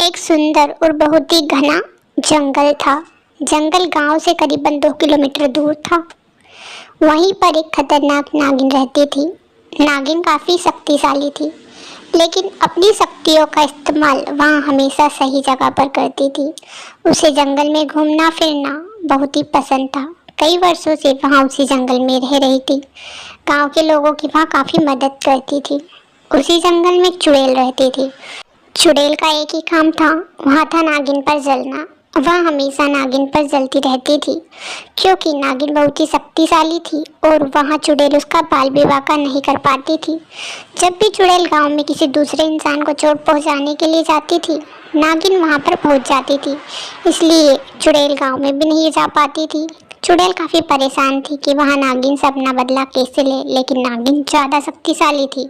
एक सुंदर और बहुत ही घना जंगल था। जंगल गांव से करीबन 2 किलोमीटर दूर था। वहीं पर एक खतरनाक नागिन रहती थी। नागिन काफी शक्तिशाली थी, लेकिन अपनी शक्तियों का इस्तेमाल वहाँ हमेशा सही जगह पर करती थी। उसे जंगल में घूमना फिरना बहुत ही पसंद था। कई वर्षों से वहाँ उसी जंगल में रह रही थी। गांव के लोगों की वहाँ काफी मदद करती थी। उसी जंगल में एक चुड़ैल रहती थी। चुड़ैल का एक ही काम था, वह था नागिन पर जलना। वह हमेशा नागिन पर जलती रहती थी, क्योंकि नागिन बहुत ही शक्तिशाली थी और वहाँ चुड़ैल उसका बाल विवाह का नहीं कर पाती थी। जब भी चुड़ैल गांव में किसी दूसरे इंसान को चोट पहुँचाने के लिए जाती थी, नागिन वहाँ पर पहुँच जाती थी। इसलिए चुड़ैल गांव में भी नहीं जा पाती थी। चुड़ैल काफ़ी परेशान थी कि वह नागिन से अपना बदला कैसे ले, लेकिन नागिन ज़्यादा शक्तिशाली थी।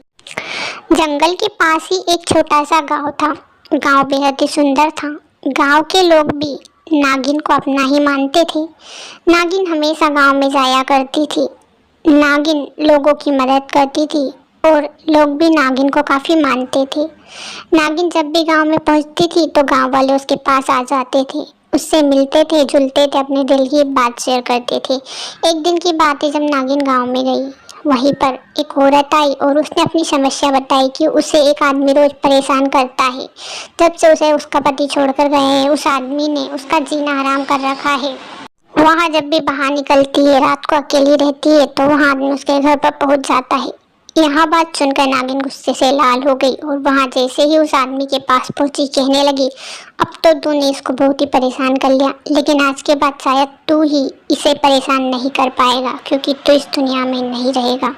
जंगल के पास ही एक छोटा सा गांव था। गांव बेहद ही सुंदर था। गांव के लोग भी नागिन को अपना ही मानते थे। नागिन हमेशा गांव में जाया करती थी। नागिन लोगों की मदद करती थी और लोग भी नागिन को काफ़ी मानते थे। नागिन जब भी गांव में पहुंचती थी तो गांव वाले उसके पास आ जाते थे, उससे मिलते थे, जुलते थे, अपने दिल की बात शेयर करते थे। एक दिन की बात है, जब नागिन गांव में गई, वहीं पर एक औरत आई और उसने अपनी समस्या बताई कि उसे एक आदमी रोज परेशान करता है। जब से उसे उसका पति छोड़कर गए हैं, उस आदमी ने उसका जीना हराम कर रखा है। वहाँ जब भी बाहर निकलती है, रात को अकेली रहती है, तो वहाँ आदमी उसके घर पर पहुँच जाता है। यह बात सुनकर नागिन गुस्से से लाल हो गई और वहाँ जैसे ही उस आदमी के पास पहुंची, कहने लगी, अब तो तूने इसको बहुत ही परेशान कर लिया, लेकिन आज के बाद शायद तू ही इसे परेशान नहीं कर पाएगा, क्योंकि तू इस दुनिया में नहीं रहेगा।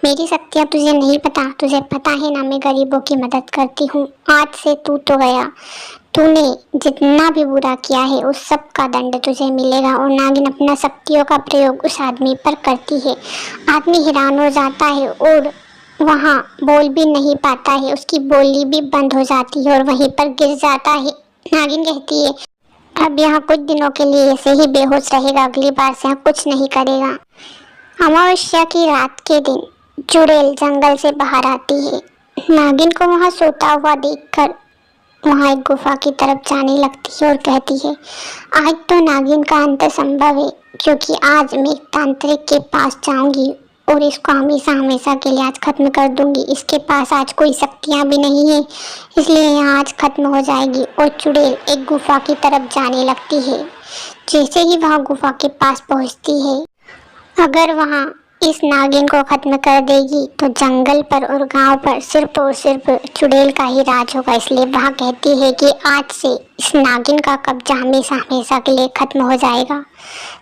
मेरी शक्तियाँ तुझे नहीं पता, तुझे पता है ना मैं गरीबों की मदद करती हूँ। आज से तू तो गया। तूने जितना भी बुरा किया है उस सब का दंड तुझे मिलेगा। और नागिन अपना शक्तियों का प्रयोग उस आदमी पर करती है। आदमी हैरान हो जाता है और वहाँ बोल भी नहीं पाता है, उसकी बोली भी बंद हो जाती है और वहीं पर गिर जाता है। नागिन कहती है, अब यहाँ कुछ दिनों के लिए ऐसे ही बेहोश रहेगा, अगली बार से यहाँ कुछ नहीं करेगा। अमावस्या की रात के दिन चुड़ैल जंगल से बाहर आती है। नागिन को वहाँ सोता हुआ देखकर वहाँ एक गुफा की तरफ जाने लगती है और कहती है, आज तो नागिन का अंत संभव है, क्योंकि आज मैं एक तांत्रिक के पास जाऊंगी और इसको हमेशा हमेशा के लिए आज खत्म कर दूंगी। इसके पास आज कोई शक्तियाँ भी नहीं है, इसलिए यहाँ आज खत्म हो जाएगी। और चुड़ैल एक गुफा की तरफ जाने लगती है। जैसे ही वह गुफा के पास पहुँचती है, अगर वहाँ इस नागिन को खत्म कर देगी तो जंगल पर और गांव पर सिर्फ और सिर्फ चुड़ैल का ही राज होगा। इसलिए वह कहती है कि आज से इस नागिन का कब्जा हमेशा हमेशा के लिए खत्म हो जाएगा।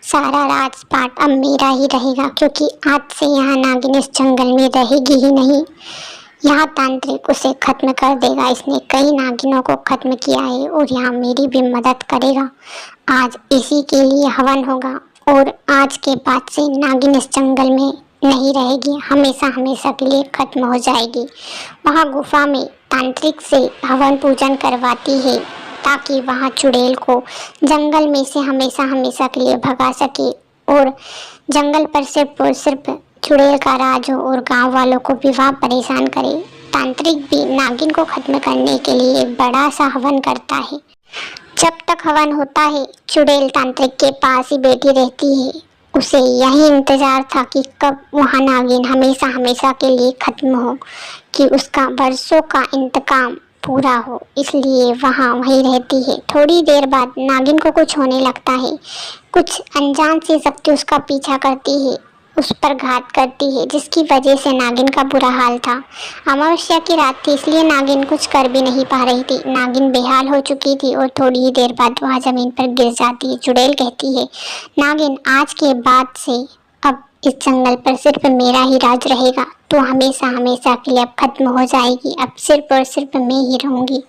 सारा राजपाट अब मेरा ही रहेगा, क्योंकि आज से यहाँ नागिन इस जंगल में रहेगी ही नहीं। यहाँ तांत्रिक उसे खत्म कर देगा। इसने कई नागिनों को खत्म किया है और यहाँ मेरी भी मदद करेगा। आज इसी के लिए हवन होगा और आज के बाद से नागिन इस जंगल में नहीं रहेगी, हमेशा हमेशा के लिए खत्म हो जाएगी। वहाँ गुफा में तांत्रिक से हवन पूजन करवाती है, ताकि वहाँ चुड़ैल को जंगल में से हमेशा हमेशा के लिए भगा सके और जंगल पर सिर्फ और सिर्फ चुड़ैल का राज हो और गांव वालों को भी वहाँ परेशान करे। तांत्रिक भी नागिन को खत्म करने के लिए एक बड़ा सा हवन करता है। जब तक हवन होता है, चुड़ैल तांत्रिक के पास ही बैठी रहती है। उसे यही इंतजार था कि कब वहाँ नागिन हमेशा हमेशा के लिए खत्म हो, कि उसका वर्षों का इंतकाम पूरा हो, इसलिए वहाँ वहीं रहती है। थोड़ी देर बाद नागिन को कुछ होने लगता है। कुछ अनजान सी शक्ति उसका पीछा करती है, उस पर घात करती है, जिसकी वजह से नागिन का बुरा हाल था। अमावस्या की रात थी, इसलिए नागिन कुछ कर भी नहीं पा रही थी। नागिन बेहाल हो चुकी थी और थोड़ी ही देर बाद वह जमीन पर गिर जाती है। चुड़ैल कहती है, नागिन आज के बाद से अब इस जंगल पर सिर्फ मेरा ही राज रहेगा। तो हमेशा हमेशा के लिए अब खत्म हो जाएगी। अब सिर्फ और सिर्फ मैं ही रहूँगी।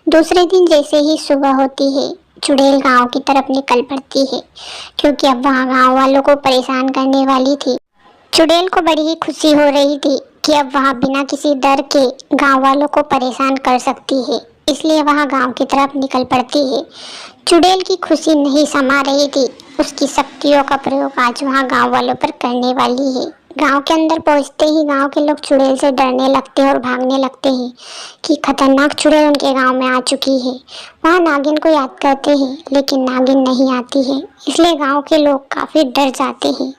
दूसरे दिन जैसे ही सुबह होती है, चुड़ैल गांव की तरफ निकल पड़ती है, क्योंकि अब वहाँ गांव वालों को परेशान करने वाली थी। चुड़ैल को बड़ी ही खुशी हो रही थी कि अब वहाँ बिना किसी डर के गांव वालों को परेशान कर सकती है, इसलिए वहाँ गांव की तरफ निकल पड़ती है। चुड़ैल की खुशी नहीं समा रही थी। उसकी शक्तियों का प्रयोग आज वहाँ गांव वालों पर करने वाली है। गांव के अंदर पहुंचते ही गांव के लोग चुड़ैल से डरने लगते हैं और भागने लगते हैं कि खतरनाक चुड़ैल उनके गांव में आ चुकी है। वहां नागिन को याद करते हैं लेकिन नागिन नहीं आती है, इसलिए गांव के लोग काफी डर जाते हैं।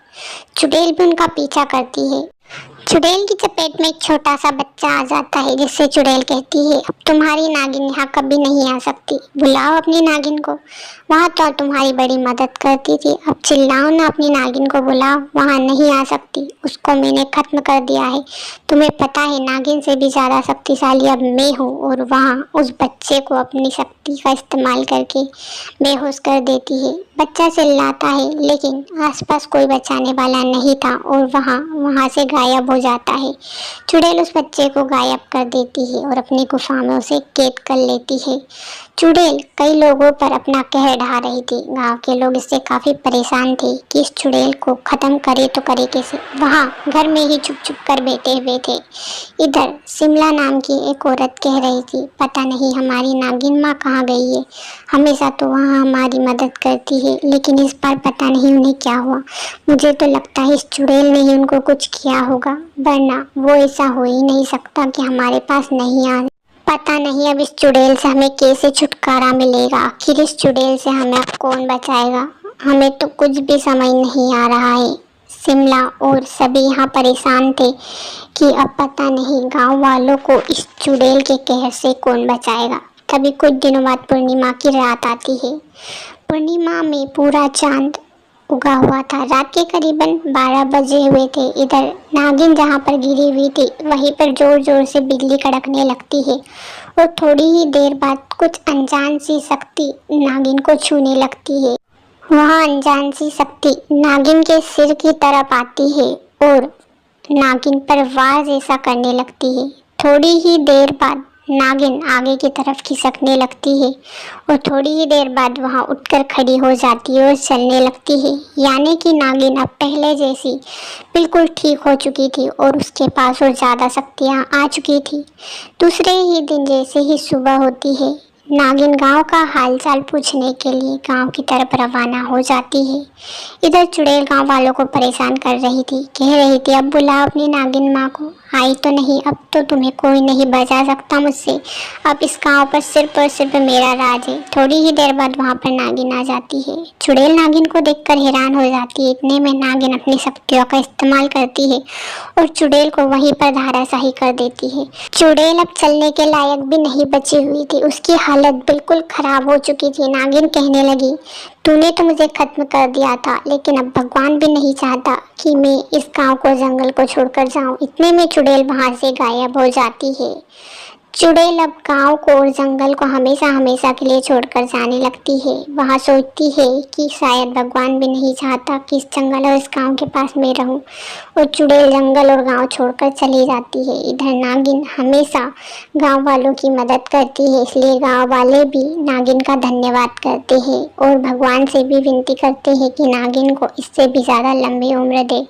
चुड़ैल भी उनका पीछा करती है। चुड़ैल की चपेट में एक छोटा सा बच्चा आ जाता है, जिससे चुड़ैल कहती है, अब तुम्हारी नागिन यहाँ कभी नहीं आ सकती, बुलाओ अपनी नागिन को। वहाँ तो तुम्हारी बड़ी मदद करती थी, अब चिल्लाओ ना, अपनी नागिन को बुलाओ, वहाँ नहीं आ सकती, उसको मैंने खत्म कर दिया है। तुम्हें पता है नागिन से भी ज्यादा शक्तिशाली अब मैं हूँ। और वहाँ उस बच्चे को अपनी शक्ति का इस्तेमाल करके बेहोश कर देती है। बच्चा चिल्लाता है लेकिन आसपास कोई बचाने वाला नहीं था और वहाँ से गायब हो जाता है। चुड़ैल उस बच्चे को गायब कर देती है और अपनी गुफा में उसे कैद कर लेती है। चुड़ैल कई लोगों पर अपना कहर ढा रही थी। गांव के लोग इससे काफी परेशान थे कि इस चुड़ैल को खत्म करे तो करे कैसे। वहाँ घर में ही चुप चुप कर बैठे हुए थे। इधर शिमला नाम की एक औरत कह रही थी, पता नहीं हमारी नागिन माँ कहाँ गई है, हमेशा तो वहाँ हमारी मदद करती है, लेकिन इस बार पता नहीं उन्हें क्या हुआ। मुझे तो लगता है इस चुड़ैल ने ही उनको कुछ किया होगा, वरना वो ऐसा हो ही नहीं सकता कि हमारे पास नहीं आ। पता नहीं अब इस चुड़ैल से हमें कैसे छुटकारा मिलेगा, आखिर इस चुड़ैल से हमें अब कौन बचाएगा, हमें तो कुछ भी समझ नहीं आ रहा है। शिमला और सभी यहाँ परेशान थे कि अब पता नहीं गांव वालों को इस चुड़ैल के कहर से कौन बचाएगा। तभी कुछ दिनों बाद पूर्णिमा की रात आती है। पूर्णिमा में पूरा चांद उगा हुआ था। रात के करीबन 12 बजे हुए थे। इधर नागिन जहाँ पर गिरी हुई थी वहीं पर जोर जोर से बिजली कड़कने लगती है और थोड़ी ही देर बाद कुछ अनजान सी शक्ति नागिन को छूने लगती है। वह अनजान सी शक्ति नागिन के सिर की तरफ आती है और नागिन पर वार जैसा करने लगती है। थोड़ी ही देर बाद नागिन आगे की तरफ खिसकने लगती है और थोड़ी ही देर बाद वहाँ उठकर खड़ी हो जाती है और चलने लगती है। यानी कि नागिन अब पहले जैसी बिल्कुल ठीक हो चुकी थी और उसके पास और ज़्यादा शक्तियाँ आ चुकी थी। दूसरे ही दिन जैसे ही सुबह होती है, नागिन गांव का हालचाल पूछने के लिए गांव की तरफ रवाना हो जाती है। इधर चुड़ैल गांव वालों को परेशान कर रही थी, कह रही थी, अब बुलाओ अपनी नागिन माँ को, आई तो नहीं, अब तो तुम्हें कोई नहीं बचा सकता मुझसे, अब इस गांव पर सिर्फ और सिर्फ मेरा राज है। थोड़ी ही देर बाद वहां पर नागिन आ जाती है। चुड़ैल नागिन को देखकर हैरान हो जाती है। इतने में नागिन अपनी शक्तियों का इस्तेमाल करती है और चुड़ैल को वहीं पर धराशायी कर देती है। चुड़ैल अब चलने के लायक भी नहीं बची हुई थी, उसकी हालत बिल्कुल खराब हो चुकी थी। नागिन कहने लगी, तूने तो मुझे खत्म कर दिया था, लेकिन अब भगवान भी नहीं चाहता कि मैं इस गांव को, जंगल को छोड़कर जाऊं। इतने में चुड़ैल वहां से गायब हो जाती है। चुड़ैल अब गांव को और जंगल को हमेशा हमेशा के लिए छोड़कर जाने लगती है। वहाँ सोचती है कि शायद भगवान भी नहीं चाहता कि इस जंगल और इस गांव के पास मैं रहूं, और चुड़ैल जंगल और गांव छोड़कर चली जाती है। इधर नागिन हमेशा गांव वालों की मदद करती है, इसलिए गांव वाले भी नागिन का धन्यवाद करते हैं और भगवान से भी विनती करते हैं कि नागिन को इससे भी ज़्यादा लंबी उम्र दे।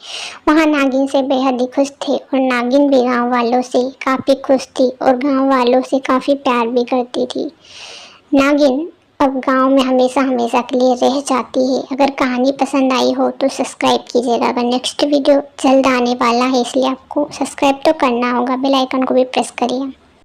वहाँ नागिन से बेहद ही खुश थे और नागिन भी गाँव वालों से काफ़ी खुश थी और गाँव वालों से काफ़ी प्यार भी करती थी। नागिन अब गांव में हमेशा हमेशा के लिए रह जाती है। अगर कहानी पसंद आई हो तो सब्सक्राइब कीजिएगा। अगर नेक्स्ट वीडियो जल्द आने वाला है, इसलिए आपको सब्सक्राइब तो करना होगा, बेल आइकन को भी प्रेस करिए।